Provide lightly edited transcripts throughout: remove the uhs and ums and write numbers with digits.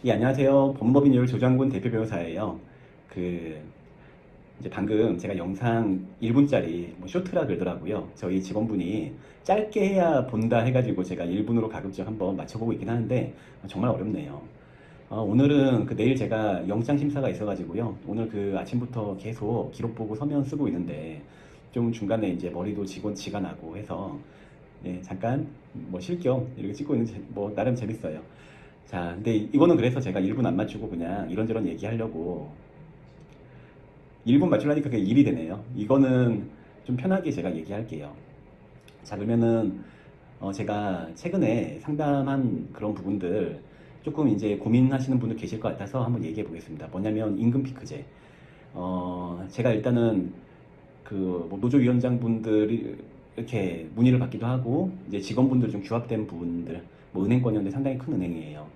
예, 안녕하세요. 법무법인 조장군 대표 변호사예요. 그, 이제 방금 제가 영상 1분짜리 뭐 쇼트라 그러더라고요. 저희 직원분이 짧게 해야 본다 해가지고 제가 1분으로 가급적 한번 맞춰보고 있긴 하는데 정말 어렵네요. 오늘은 그 내일 제가 영장 심사가 있어가지고요. 오늘 그 아침부터 계속 기록 보고 서면 쓰고 있는데 좀 중간에 이제 머리도 지가 나고 해서 예, 잠깐 뭐 쉴 겸 이렇게 찍고 있는 뭐 나름 재밌어요. 자, 근데 이거는 그래서 제가 1분 안 맞추고 그냥 이런저런 얘기하려고 1분 맞추려니까 그게 일이 되네요. 이거는 좀 편하게 제가 얘기할게요. 자, 그러면은 제가 최근에 상담한 그런 부분들 조금 이제 고민하시는 분들 계실 것 같아서 한번 얘기해 보겠습니다. 뭐냐면 임금 피크제. 제가 일단은 그뭐 노조위원장분들이 이렇게 문의를 받기도 하고 이제 직원분들 좀 규합된 분들 뭐 은행권이었는데 상당히 큰 은행이에요.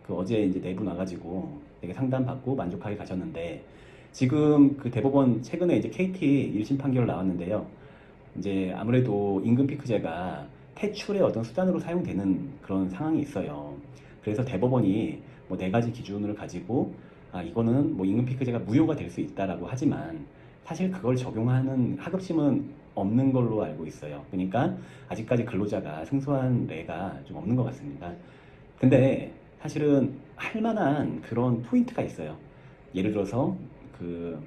그 어제 이제 내부 나가지고 되게 상담받고 만족하게 가셨는데 지금 그 대법원 최근에 이제 KT 1심 판결 나왔는데요. 이제 아무래도 임금 피크제가 퇴출의 어떤 수단으로 사용되는 그런 상황이 있어요. 그래서 대법원이 뭐 네 가지 기준을 가지고 이거는 뭐 임금 피크제가 무효가 될 수 있다라고 하지만 사실 그걸 적용하는 하급심은 없는 걸로 알고 있어요. 그러니까 아직까지 근로자가 승소한例가 좀 없는 것 같습니다. 근데 사실은 할 만한 그런 포인트가 있어요. 예를 들어서 그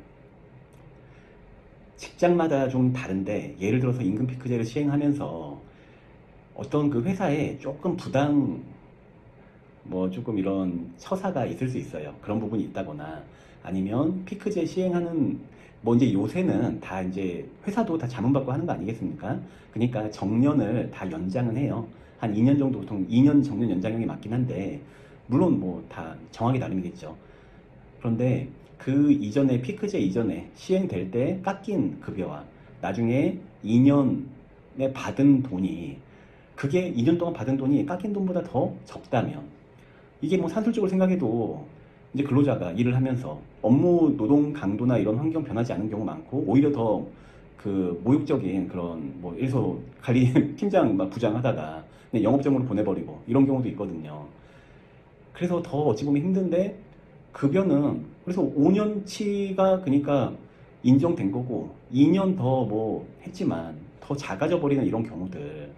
직장마다 좀 다른데 예를 들어서 임금 피크제를 시행하면서 어떤 그 회사에 조금 부당 뭐 조금 이런 처사가 있을 수 있어요. 그런 부분이 있다거나 아니면 피크제 시행하는 뭐 이제 요새는 다 이제 회사도 다 자문받고 하는 거 아니겠습니까? 그러니까 정년을 다 연장은 해요. 한 2년 정도 보통 2년 정년 연장형이 맞긴 한데 물론 뭐 다 정하기 나름이겠죠. 그런데 그 이전에 피크제 이전에 시행될 때 깎인 급여와 나중에 2년에 받은 돈이 그게 2년 동안 받은 돈이 깎인 돈보다 더 적다면 이게 뭐 산술적으로 생각해도 이제 근로자가 일을 하면서 업무 노동 강도나 이런 환경 변하지 않은 경우 많고 오히려 더 그 모욕적인 그런 뭐 예를 들어서 관리 팀장 막 부장 하다가 그냥 영업점으로 보내버리고 이런 경우도 있거든요. 그래서 더 어찌 보면 힘든데 급여는 그래서 5년치가 그러니까 인정된 거고 2년 더 뭐 했지만 더 작아져 버리는 이런 경우들.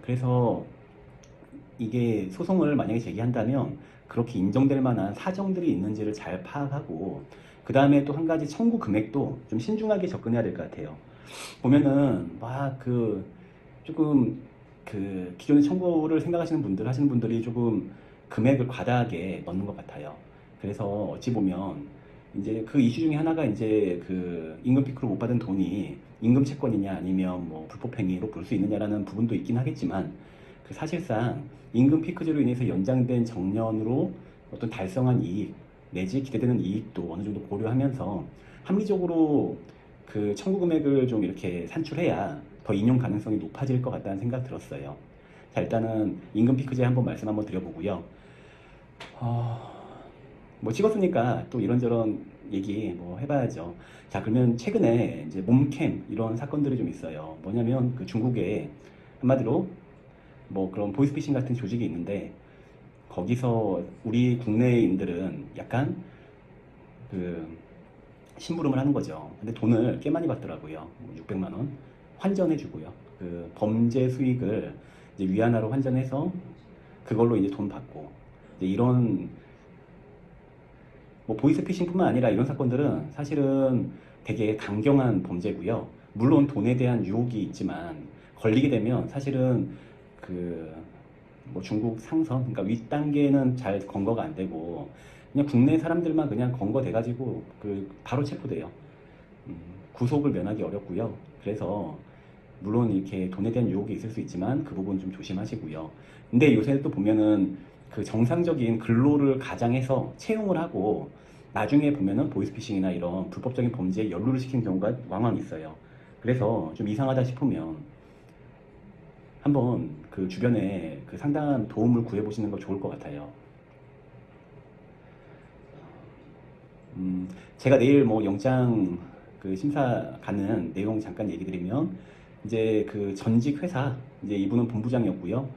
그래서 이게 소송을 만약에 제기한다면 그렇게 인정될 만한 사정들이 있는지를 잘 파악하고 그 다음에 또 한 가지 청구 금액도 좀 신중하게 접근해야 될 것 같아요. 보면은 막 그 조금 그 기존의 청구를 생각하시는 분들 하시는 분들이 조금 금액을 과다하게 넣는 것 같아요. 그래서 어찌 보면 이제 그 이슈 중에 하나가 이제 그 임금 피크로 못 받은 돈이 임금 채권이냐 아니면 뭐 불법행위로 볼 수 있느냐라는 부분도 있긴 하겠지만 그 사실상 임금 피크제로 인해서 연장된 정년으로 어떤 달성한 이익 내지 기대되는 이익도 어느 정도 고려하면서 합리적으로 그 청구 금액을 좀 이렇게 산출해야 더 인용 가능성이 높아질 것 같다는 생각 들었어요. 자, 일단은 임금 피크제 한번 말씀 한번 드려보고요. 어, 뭐 찍었으니까 또 이런저런 얘기 뭐 해봐야죠. 자, 그러면 최근에 이제 몸캠 이런 사건들이 좀 있어요. 뭐냐면 그 중국에 한마디로 뭐 그런 보이스피싱 같은 조직이 있는데 거기서 우리 국내인들은 약간 그 심부름을 하는 거죠. 근데 돈을 꽤 많이 받더라고요. 600만 원 환전해 주고요. 그 범죄 수익을 이제 위안화로 환전해서 그걸로 이제 돈 받고 이제 이런 뭐 보이스피싱뿐만 아니라 이런 사건들은 사실은 되게 강경한 범죄고요. 물론 돈에 대한 유혹이 있지만 걸리게 되면 사실은 그 뭐 중국 상선 그러니까 윗단계는 잘 검거가 안 되고 그냥 국내 사람들만 그냥 검거돼 가지고 그 바로 체포돼요. 구속을 면하기 어렵고요. 그래서 물론 이렇게 돈에 대한 유혹이 있을 수 있지만 그 부분 좀 조심하시고요. 근데 요새 또 보면은 그 정상적인 근로를 가장해서 채용을 하고 나중에 보면은 보이스피싱이나 이런 불법적인 범죄에 연루를 시키는 경우가 왕왕 있어요. 그래서 좀 이상하다 싶으면 한번 그 주변에 그 상담 도움을 구해보시는 거 좋을 것 같아요. 제가 내일 뭐 영장 그 심사 가는 내용 잠깐 얘기 드리면 이제 그 전직 회사 이제 이분은 본부장이었고요.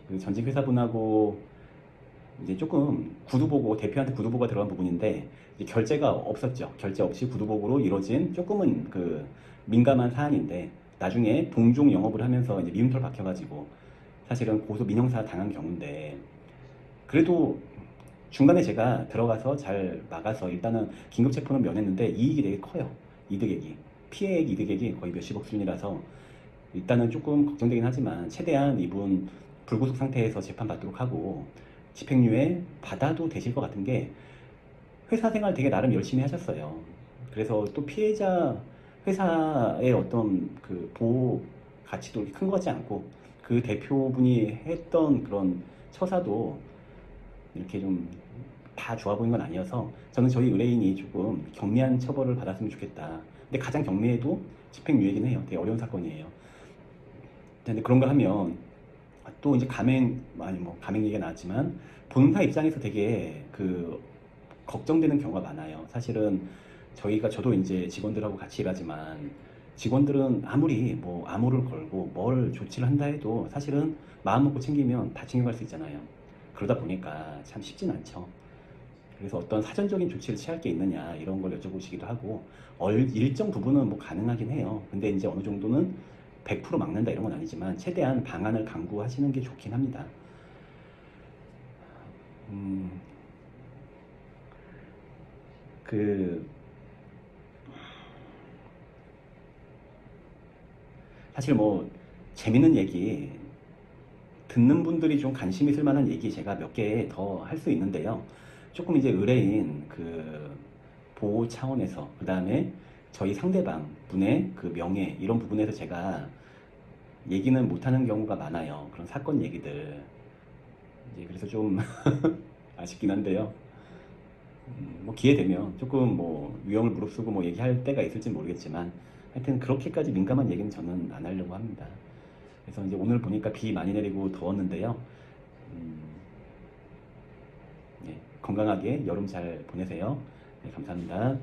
그 전직 회사분하고 이제 조금 구두보고, 대표한테 구두보가 들어간 부분인데 이제 결제가 없었죠. 결제 없이 구두보고로 이루어진 조금은 그 민감한 사안인데, 나중에 동종 영업을 하면서 이제 미움털 박혀가지고 사실은 고소 민형사 당한 경우인데, 그래도 중간에 제가 들어가서 잘 막아서 일단은 긴급체포는 면했는데 이익이 되게 커요. 이득액이. 피해액 이득액이 거의 몇십억 수준이라서 일단은 조금 걱정되긴 하지만 최대한 이분 불구속 상태에서 재판받도록 하고, 집행유예 받아도 되실 것 같은 게, 회사 생활 되게 나름 열심히 하셨어요. 그래서 또 피해자 회사의 어떤 그 보호 가치도 큰 것 같지 않고, 그 대표분이 했던 그런 처사도 이렇게 좀 다 좋아 보이는 건 아니어서 저는 저희 의뢰인이 조금 경미한 처벌을 받았으면 좋겠다. 근데 가장 경미해도 집행유예긴 해요. 되게 어려운 사건이에요. 근데 그런 걸 하면 또 이제 가맹, 아니 뭐 가맹 얘기가 나왔지만 본사 입장에서 되게 그 걱정되는 경우가 많아요. 사실은 저도 이제 직원들하고 같이 일하지만, 직원들은 아무리 뭐 암호를 걸고 뭘 조치를 한다 해도 사실은 마음 먹고 챙기면 다 챙겨갈 수 있잖아요. 그러다 보니까 참 쉽진 않죠. 그래서 어떤 사전적인 조치를 취할 게 있느냐 이런 걸 여쭤보시기도 하고, 일정 부분은 뭐 가능하긴 해요. 근데 이제 어느 정도는 100% 막는다 이런 건 아니지만 최대한 방안을 강구하시는 게 좋긴 합니다. 음, 그 사실 뭐 재밌는 얘기, 듣는 분들이 좀 관심 있을 만한 얘기 제가 몇 개 더 할 수 있는데요. 조금 이제 의뢰인 그 보호 차원에서, 그 다음에 저희 상대방 분의 그 명예 이런 부분에서 제가 얘기는 못하는 경우가 많아요. 그런 사건 얘기들. 이제 그래서 좀 아쉽긴 한데요. 뭐 기회 되면 조금 뭐 위험을 무릅쓰고 뭐 얘기할 때가 있을지 모르겠지만, 하여튼 그렇게까지 민감한 얘기는 저는 안 하려고 합니다. 그래서 이제 오늘 보니까 비 많이 내리고 더웠는데요. 음, 네, 건강하게 여름 잘 보내세요. 네, 감사합니다.